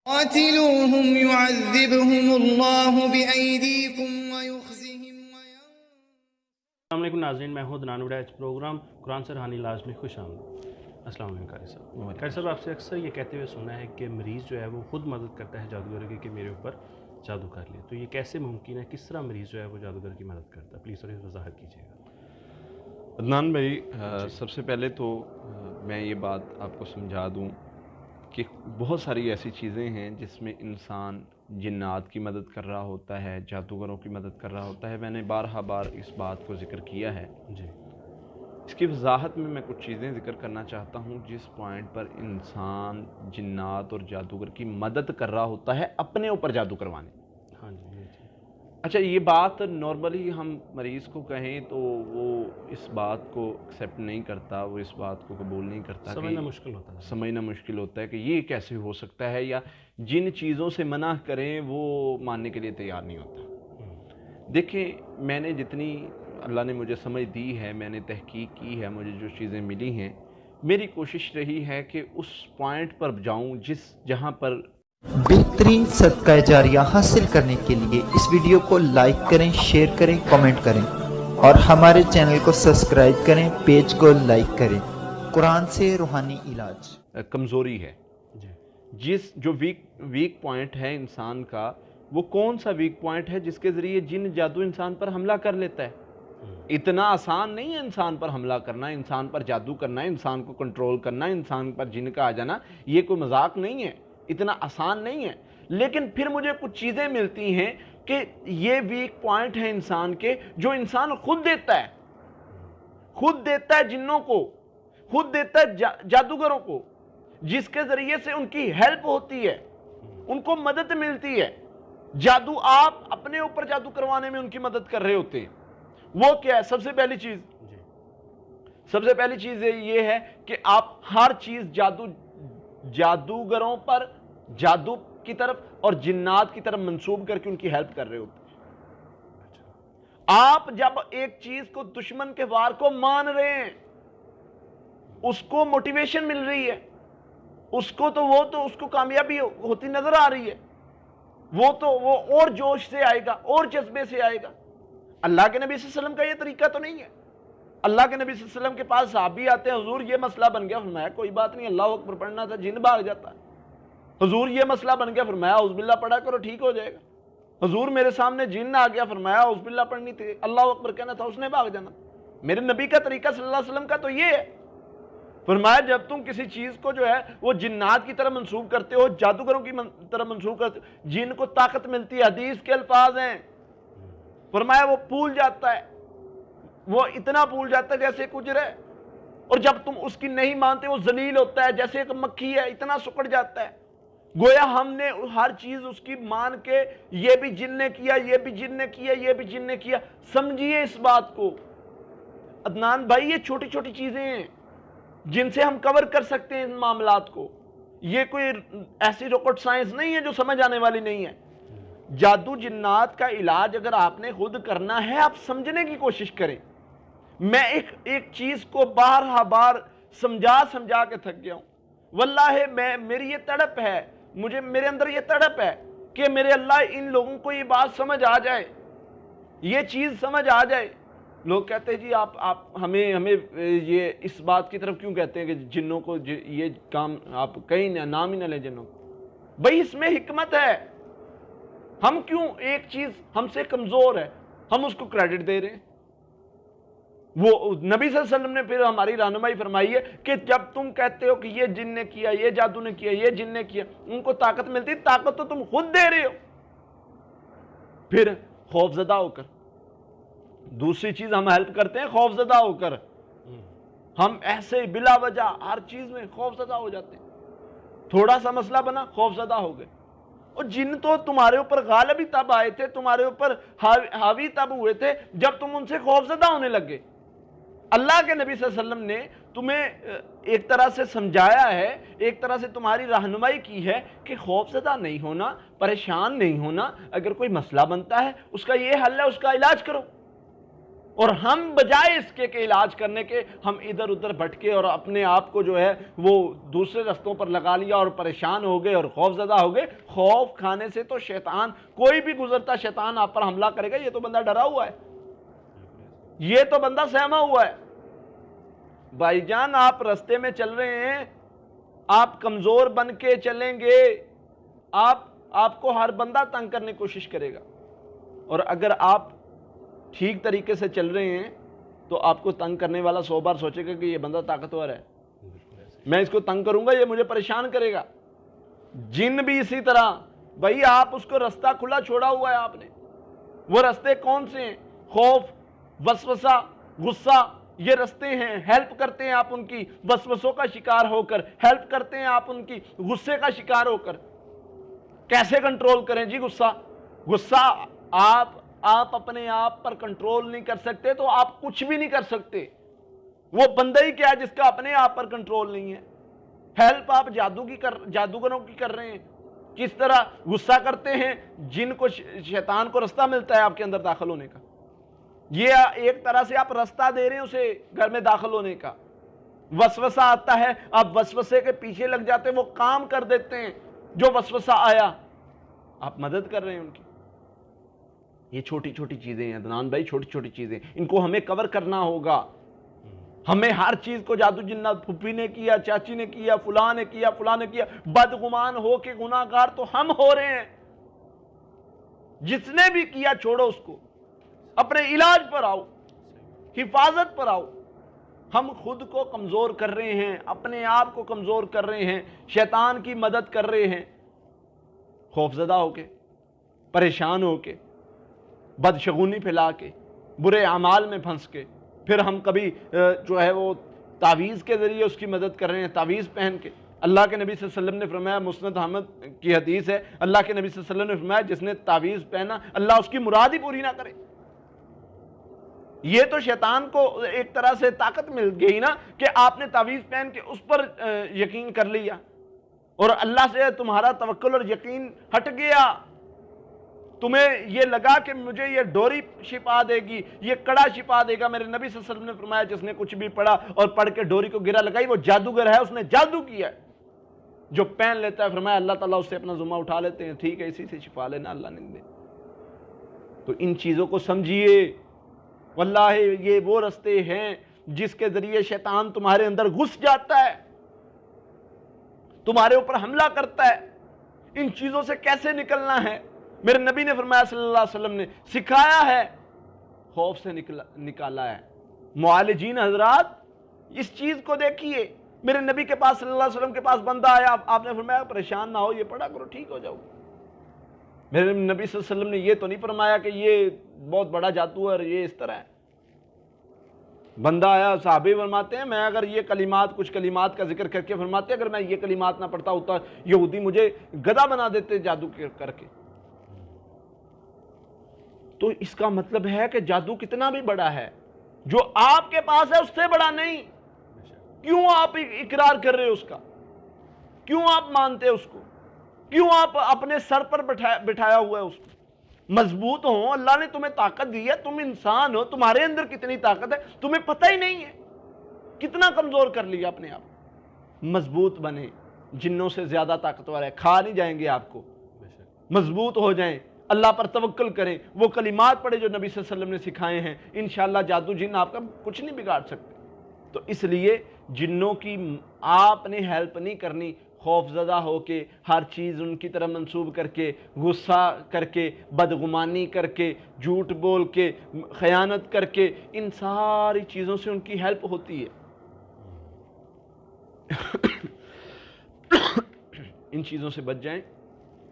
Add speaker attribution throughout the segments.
Speaker 1: قاتلوهم يعذبهم الله بأيديكم ويخزهم
Speaker 2: السلام علیکم ناظرین، میں ہوں عدنان وڈیچ، پروگرام قرآن سے روحانی علاج میں خوش آمدید۔ السلام علیکم قاری صاحب۔ قاری صاحب، آپ سے اکثر یہ کہتے ہوئے سنا ہے کہ مریض جو ہے وہ خود مدد کرتا ہے جادوگر کی کہ میرے اوپر جادو کر لے، تو یہ کیسے ممکن ہے؟ کس طرح مریض جو ہے وہ جادوگر کی مدد کرتا ہے؟ پلیز تھوڑی وضاحت کیجیے گا۔
Speaker 3: عدنان بھائی، سب سے پہلے تو میں یہ بات آپ کو سمجھا دوں کہ بہت ساری ایسی چیزیں ہیں جس میں انسان جنات کی مدد کر رہا ہوتا ہے، جادوگروں کی مدد کر رہا ہوتا ہے۔ میں نے بارہا بار اس بات کو ذکر کیا ہے۔
Speaker 2: جی،
Speaker 3: اس کی وضاحت میں کچھ چیزیں ذکر کرنا چاہتا ہوں جس پوائنٹ پر انسان جنات اور جادوگر کی مدد کر رہا ہوتا ہے اپنے اوپر جادو کروانے۔
Speaker 2: ہاں جی،
Speaker 3: اچھا، یہ بات نارملی ہم مریض کو کہیں تو وہ اس بات کو ایکسیپٹ نہیں کرتا، وہ اس بات کو قبول نہیں کرتا،
Speaker 2: سمجھنا مشکل ہوتا ہے۔
Speaker 3: سمجھنا مشکل ہوتا ہے کہ یہ کیسے ہو سکتا ہے، یا جن چیزوں سے منع کریں وہ ماننے کے لیے تیار نہیں ہوتا۔ دیکھیں، میں نے جتنی اللہ نے مجھے سمجھ دی ہے، میں نے تحقیق کی ہے، مجھے جو چیزیں ملی ہیں، میری کوشش رہی ہے کہ اس پوائنٹ پر جاؤں جہاں پر
Speaker 4: بہترین صدقہ جاریہ حاصل کرنے کے لیے اس ویڈیو کو لائک کریں، شیئر کریں، کمنٹ کریں اور ہمارے چینل کو سبسکرائب کریں، پیج کو لائک کریں۔ قرآن سے روحانی علاج
Speaker 3: کمزوری ہے، جو ویک پوائنٹ ہے انسان کا، وہ کون سا ویک پوائنٹ ہے جس کے ذریعے جن جادو انسان پر حملہ کر لیتا ہے؟ اتنا آسان نہیں ہے انسان پر حملہ کرنا، انسان پر جادو کرنا، انسان کو کنٹرول کرنا، انسان پر جن کا آ جانا، یہ کوئی مذاق نہیں ہے، اتنا آسان نہیں ہے۔ لیکن پھر مجھے کچھ چیزیں ملتی ہیں کہ یہ ویک پوائنٹ ہے انسان کے، جو انسان خود دیتا ہے جنوں کو، خود دیتا ہے جادوگروں کو، جس کے ذریعے سے ان کی ہیلپ ہوتی ہے، ان کو مدد ملتی ہے۔ جادو آپ اپنے اوپر جادو کروانے میں ان کی مدد کر رہے ہوتے ہیں۔ وہ کیا ہے؟ سب سے پہلی چیز یہ ہے کہ آپ ہر چیز جادوگروں پر، جادو کی طرف اور جنات کی طرف منسوب کر کے ان کی ہیلپ کر رہے ہوتے ہیں۔ آپ جب ایک چیز کو، دشمن کے وار کو مان رہے ہیں، اس کو موٹیویشن مل رہی ہے، اس کو کامیابی ہوتی نظر آ رہی ہے، وہ اور جوش سے آئے گا، اور جذبے سے آئے گا۔ اللہ کے نبی صلی اللہ علیہ وسلم کا یہ طریقہ تو نہیں ہے۔ اللہ کے نبی صلی اللہ علیہ وسلم کے پاس صحابی آتے ہیں، حضور یہ مسئلہ بن گیا، فرمایا کوئی بات نہیں، اللہ اکبر پڑھنا تھا، جن بھاگ جاتا ہے۔ حضور یہ مسئلہ بن گیا، فرمایا اعوذ باللہ پڑھا کرو، ٹھیک ہو جائے گا۔ حضور میرے سامنے جن آ گیا، فرمایا اعوذ باللہ پڑھنی تھی، اللہ اکبر کہنا تھا، اس نے بھاگ جانا۔ میرے نبی کا طریقہ صلی اللہ علیہ وسلم کا تو یہ ہے۔ فرمایا جب تم کسی چیز کو جو ہے وہ جنات کی طرف منسوب کرتے ہو، جادوگروں کی طرف منسوب کرتے ہو، جن کو طاقت ملتی ہے، حدیث کے الفاظ ہیں، فرمایا وہ پھول جاتا ہے، وہ اتنا پھول جاتا ہے جیسے کچھ ہے، اور جب تم اس کی نہیں مانتے وہ ذلیل ہوتا ہے، جیسے ایک مکھی ہے، اتنا سکڑ جاتا ہے۔ گویا ہم نے ہر چیز اس کی مان کے، یہ بھی جن نے کیا، یہ بھی جن نے کیا، یہ بھی جن نے کیا۔ سمجھیے اس بات کو عدنان بھائی، یہ چھوٹی چھوٹی چیزیں ہیں جن سے ہم کور کر سکتے ہیں ان معاملات کو۔ یہ کوئی ایسی راکٹ سائنس نہیں ہے جو سمجھ آنے والی نہیں ہے۔ جادو جنات کا علاج اگر آپ نے خود کرنا ہے، آپ سمجھنے کی کوشش کریں۔ میں ایک چیز کو بار سمجھا کے تھک گیا ہوں۔ واللہ میری یہ تڑپ ہے، میرے اندر یہ تڑپ ہے کہ میرے اللہ ان لوگوں کو یہ بات سمجھ آ جائے، یہ چیز سمجھ آ جائے۔ لوگ کہتے ہیں جی آپ ہمیں یہ اس بات کی طرف کیوں کہتے ہیں کہ جنوں کو یہ کام آپ کہیں نام ہی نہ لیں جنوں کو۔ بھئی اس میں حکمت ہے۔ ہم کیوں ایک چیز ہم سے کمزور ہے، ہم اس کو کریڈٹ دے رہے ہیں؟ وہ نبی صلی اللہ علیہ وسلم نے پھر ہماری رہنمائی فرمائی ہے کہ جب تم کہتے ہو کہ یہ جن نے کیا، یہ جادو نے کیا، یہ جن نے کیا، ان کو طاقت ملتی، طاقت تو تم خود دے رہے ہو۔ پھر خوف زدہ ہو کر، دوسری چیز ہم ہیلپ کرتے ہیں خوف زدہ ہو کر، ہم ایسے بلا وجہ ہر چیز میں خوف زدہ ہو جاتے ہیں۔ تھوڑا سا مسئلہ بنا، خوف زدہ ہو گئے۔ اور جن تو تمہارے اوپر غالب ہی تب آئے تھے، تمہارے اوپر حاوی تب ہوئے تھے جب تم ان سے خوف زدہ ہونے لگے۔ اللہ کے نبی صلی اللہ علیہ وسلم نے تمہیں ایک طرح سے سمجھایا ہے، ایک طرح سے تمہاری رہنمائی کی ہے کہ خوف زدہ نہیں ہونا، پریشان نہیں ہونا، اگر کوئی مسئلہ بنتا ہے اس کا یہ حل ہے، اس کا علاج کرو۔ اور ہم بجائے اس کے علاج کرنے کے ہم ادھر ادھر بھٹکے اور اپنے آپ کو جو ہے وہ دوسرے رستوں پر لگا لیا اور پریشان ہو گئے اور خوف زدہ ہو گئے۔ خوف کھانے سے تو شیطان، کوئی بھی گزرتا شیطان آپ پر حملہ کرے گا، یہ تو بندہ ڈرا ہوا ہے، یہ تو بندہ سہما ہوا ہے۔ بھائی جان آپ رستے میں چل رہے ہیں، آپ کمزور بن کے چلیں گے، آپ کو ہر بندہ تنگ کرنے کی کوشش کرے گا، اور اگر آپ ٹھیک طریقے سے چل رہے ہیں تو آپ کو تنگ کرنے والا 100 بار سوچے گا کہ یہ بندہ طاقتور ہے، میں اس کو تنگ کروں گا، یہ مجھے پریشان کرے گا۔ جن بھی اسی طرح، بھائی آپ اس کو رستہ کھلا چھوڑا ہوا ہے آپ نے، وہ رستے کون سے ہیں؟ خوف، وسوسہ، غصہ، یہ رستے ہیں۔ ہیلپ کرتے ہیں آپ ان کی وسوسوں کا شکار ہو کر، ہیلپ کرتے ہیں آپ ان کی غصے کا شکار ہو کر۔ کیسے کنٹرول کریں جی غصہ آپ اپنے آپ پر کنٹرول نہیں کر سکتے تو آپ کچھ بھی نہیں کر سکتے۔ وہ بندہ ہی کیا ہے جس کا اپنے آپ پر کنٹرول نہیں ہے؟ ہیلپ آپ جادوگروں کی کر رہے ہیں۔ کس طرح غصہ کرتے ہیں؟ جن کو شیطان کو رستہ ملتا ہے آپ کے اندر داخل ہونے کا، یہ ایک طرح سے آپ رستہ دے رہے ہیں اسے گھر میں داخل ہونے کا۔ وسوسہ آتا ہے، آپ وسوسے کے پیچھے لگ جاتے ہیں، وہ کام کر دیتے ہیں جو وسوسہ آیا، آپ مدد کر رہے ہیں ان کی۔ یہ چھوٹی چھوٹی چیزیں ہیں عدنان بھائی، چھوٹی چھوٹی چیزیں، ان کو ہمیں کور کرنا ہوگا۔ ہمیں ہر چیز کو جادو جنات، پھپھی نے کیا، چاچی نے کیا، فلاں نے کیا، فلاں نے کیا، بدگمان ہو کے گناہگار تو ہم ہو رہے ہیں۔ جس نے بھی کیا چھوڑو اس کو، اپنے علاج پر آؤ، حفاظت پر آؤ۔ ہم خود کو کمزور کر رہے ہیں، اپنے آپ کو کمزور کر رہے ہیں، شیطان کی مدد کر رہے ہیں، خوفزدہ ہو کے، پریشان ہو کے، بدشگونی پھیلا کے، برے اعمال میں پھنس کے، پھر ہم کبھی جو ہے وہ تعویذ کے ذریعے اس کی مدد کر رہے ہیں، تعویذ پہن کے۔ اللہ کے نبی صلی اللہ علیہ وسلم نے فرمایا، مسند احمد کی حدیث ہے، اللہ کے نبی صلی اللہ علیہ وسلم نے فرمایا جس نے تعویذ پہنا اللہ اس کی مراد ہی پوری نہ کرے۔ یہ تو شیطان کو ایک طرح سے طاقت مل گئی نا کہ آپ نے تعویذ پہن کے اس پر یقین کر لیا اور اللہ سے تمہارا توکل اور یقین ہٹ گیا۔ تمہیں یہ لگا کہ مجھے یہ ڈوری شفا دے گی، یہ کڑا شفا دے گا۔ میرے نبی صلی اللہ علیہ وسلم نے فرمایا جس نے کچھ بھی پڑھا اور پڑھ کے ڈوری کو گرا لگائی وہ جادوگر ہے، اس نے جادو کیا ہے۔ جو پہن لیتا ہے فرمایا اللہ تعالیٰ اس سے اپنا ذمہ اٹھا لیتے ہیں، ٹھیک ہے اسی سے شفا لینا، اللہ نے دے۔ تو ان چیزوں کو سمجھیے، واللہ یہ وہ رستے ہیں جس کے ذریعے شیطان تمہارے اندر گھس جاتا ہے، تمہارے اوپر حملہ کرتا ہے۔ ان چیزوں سے کیسے نکلنا ہے؟ میرے نبی نے فرمایا صلی اللہ علیہ وسلم نے سکھایا ہے، خوف سے نکالا ہے۔ معالجین حضرات اس چیز کو دیکھیے، میرے نبی کے پاس صلی اللہ علیہ وسلم کے پاس بندہ آیا، آپ نے فرمایا پریشان نہ ہو، یہ پڑھا کرو ٹھیک ہو جاؤ۔ میرے نبی صلی اللہ علیہ وسلم نے یہ تو نہیں فرمایا کہ یہ بہت بڑا جادو ہے اور یہ اس طرح ہے۔ بندہ آیا، صحابی فرماتے ہیں میں اگر یہ کلمات، کچھ کلمات کا ذکر کر کے فرماتے اگر میں یہ کلمات نہ پڑھتا ہوتا یہودی مجھے گدھا بنا دیتے جادو کر کے۔ تو اس کا مطلب ہے کہ جادو کتنا بھی بڑا ہے، جو آپ کے پاس ہے اس سے بڑا نہیں۔ کیوں آپ اقرار کر رہے اس کا؟ کیوں آپ مانتے اس کو؟ کیوں آپ اپنے سر پر بٹھایا ہوا ہے اس کو؟ مضبوط ہو، اللہ نے تمہیں طاقت دی ہے، تم انسان ہو، تمہارے اندر کتنی طاقت ہے تمہیں پتہ ہی نہیں ہے، کتنا کمزور کر لیا اپنے آپ۔ مضبوط بنے، جنوں سے زیادہ طاقتور ہے، کھا نہیں جائیں گے آپ کو۔ مضبوط ہو جائیں، اللہ پر توکل کریں، وہ کلمات پڑھے جو نبی صلی اللہ علیہ وسلم نے سکھائے ہیں، انشاءاللہ جادو جن آپ کا کچھ نہیں بگاڑ سکتے۔ تو اس لیے جنوں کی آپ نے ہیلپ نہیں کرنی، خوف زدہ ہو کے، ہر چیز ان کی طرف منسوب کر کے، غصہ کر کے، بدگمانی کر کے، جھوٹ بول کے، خیانت کر کے، ان ساری چیزوں سے ان کی ہیلپ ہوتی ہے۔ ان چیزوں سے بچ جائیں،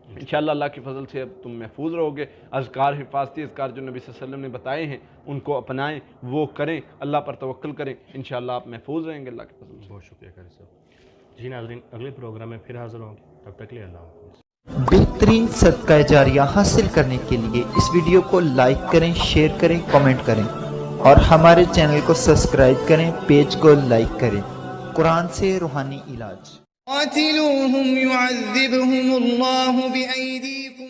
Speaker 3: انشاءاللہ اللہ کی فضل سے اب تم محفوظ رہو گے۔ اذکار، حفاظتی اذکار جو نبی صلی اللہ علیہ وسلم نے بتائے ہیں ان کو اپنائیں، وہ کریں، اللہ پر توکل کریں، انشاءاللہ آپ محفوظ رہیں گے اللہ کی فضل سے۔
Speaker 2: بہت شکریہ قاری صاحب۔ جی ناظرین، اگلے پروگرام میں پھر حاضر ہوں گے، تب تک کے لیے اللہ حافظ۔
Speaker 4: بہترین صدقہ جاریہ حاصل کرنے کے لیے اس ویڈیو کو لائک کریں، شیئر کریں، کمنٹ کریں اور ہمارے چینل کو سبسکرائب کریں، پیج کو لائک کریں۔ قرآن سے روحانی علاج۔
Speaker 1: قاتلوهم يعذبهم الله بأيديكم